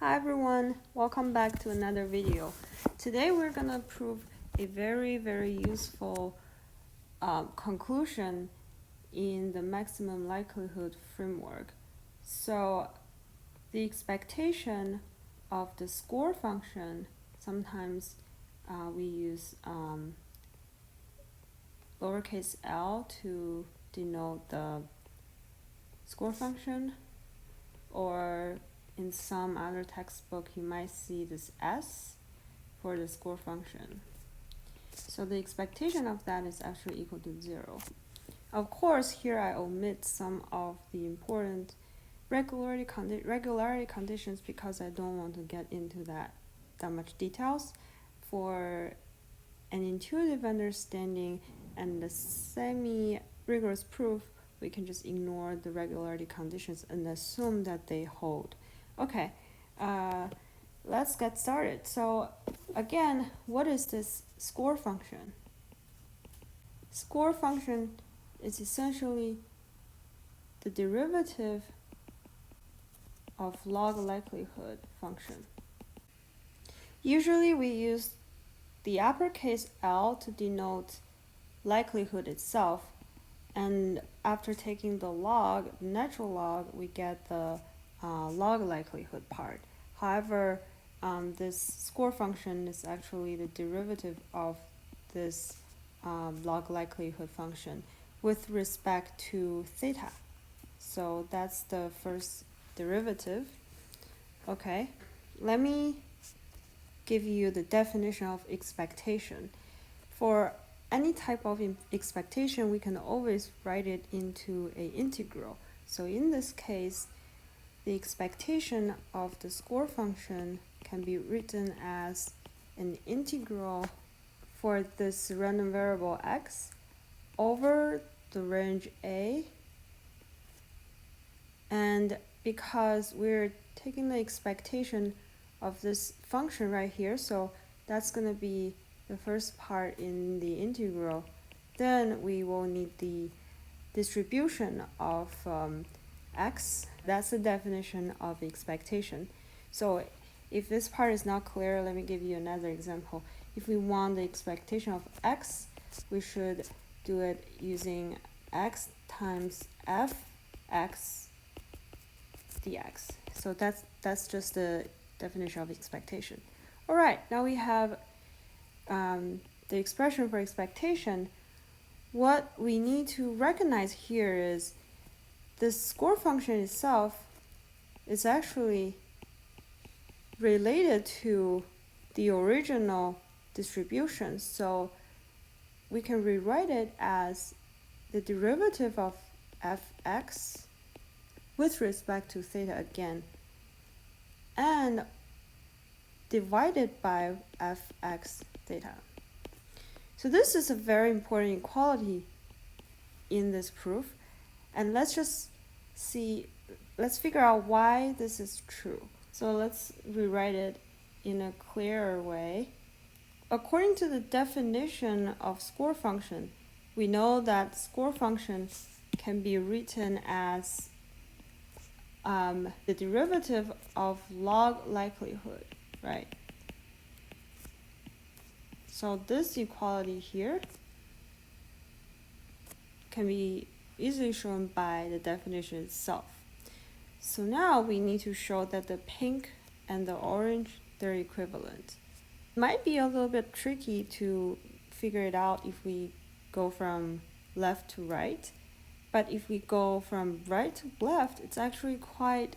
Hi everyone, welcome back to another video. Today we're gonna prove a very useful conclusion in the maximum likelihood framework. So the expectation of the score function, sometimes we use lowercase l to denote the score function, or in some other textbook you might see this s for the score function. So the expectation of that is actually equal to 0. Of course, here I omit some of the important regularity conditions because I don't want to get into that much details. For an intuitive understanding and the semi-rigorous proof, we can just ignore the regularity conditions and assume that they hold. Okay, let's get started. So again, what is this score function? Score function is essentially the derivative of log likelihood function. Usually we use the uppercase L to denote likelihood itself, and after taking the log, natural log, we get the log likelihood part. However, this score function is actually the derivative of this log likelihood function with respect to theta. So that's the first derivative. Okay, let me give you the definition of expectation. For any type of expectation, we can always write it into an integral. So in this case, the expectation of the score function can be written as an integral for this random variable x over the range a. And because we're taking the expectation of this function right here, so that's going to be the first part in the integral. Then we will need the distribution of x. That's the definition of expectation. So if this part is not clear, let me give you another example. If we want the expectation of x, we should do it using x times fx dx. So that's just the definition of expectation. All right, now we have the expression for expectation. What we need to recognize here is the score function itself is actually related to the original distribution. So we can rewrite it as the derivative of fx with respect to theta again, and divided by fx theta. So this is a very important equality in this proof, and let's figure out why this is true. So let's rewrite it in a clearer way. According to the definition of score function, we know that score function can be written as the derivative of log likelihood, right? So this equality here can be easily shown by the definition itself. So now we need to show that the pink and the orange, they're equivalent. It might be a little bit tricky to figure it out if we go from left to right, but if we go from right to left, it's actually quite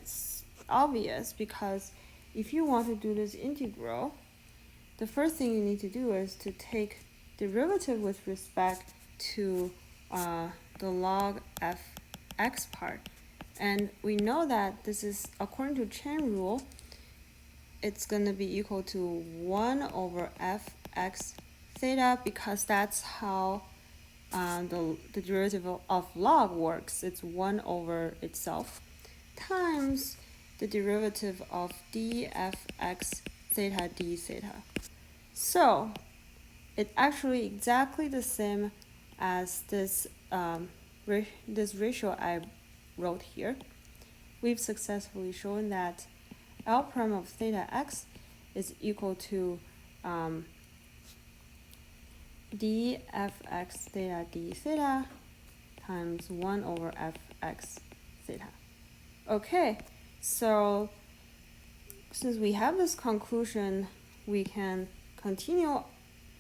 obvious, because if you want to do this integral, the first thing you need to do is to take derivative with respect to the log fx part. And we know that this is, according to chain rule, it's going to be equal to 1 over fx theta, because that's how the derivative of log works. It's 1 over itself times the derivative of dfx theta d theta. So it's actually exactly the same as this ratio I wrote here. We've successfully shown that L prime of theta x is equal to d fx theta d theta times 1 over fx theta. Okay, so since we have this conclusion, we can continue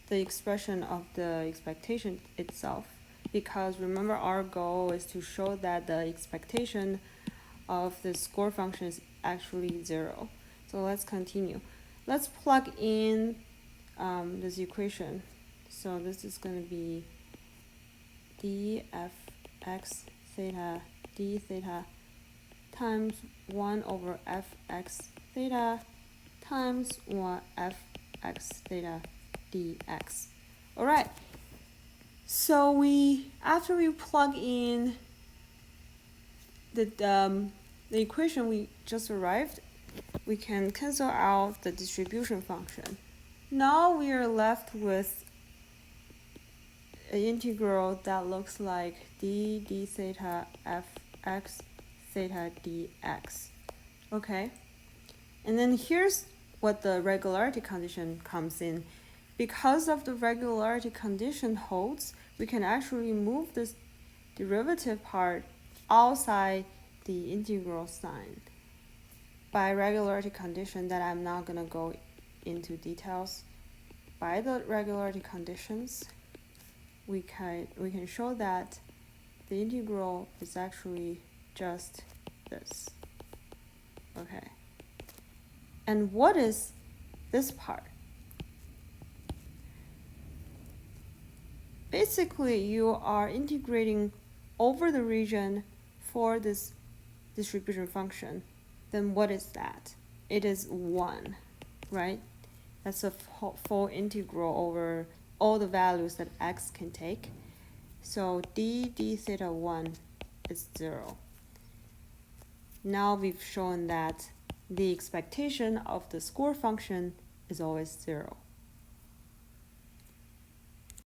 the expression of the expectation itself, because remember our goal is to show that the expectation of the score function is actually 0. So let's continue. Let's plug in this equation. So this is going to be dfx theta d theta times 1 over fx theta times 1 fx theta dx. All right. So after we plug in the equation we just arrived, we can cancel out the distribution function. Now we are left with an integral that looks like d theta fx theta dx. Okay, and then here's what the regularity condition comes in. Because of the regularity condition holds, we can actually move this derivative part outside the integral sign. By regularity condition that I'm not going to go into details, by the regularity conditions, we can show that the integral is actually just this. Okay. And what is this part? Basically, you are integrating over the region for this distribution function. Then what is that? It is 1, right? That's a full integral over all the values that x can take. So d theta 1 is 0. Now we've shown that the expectation of the score function is always 0.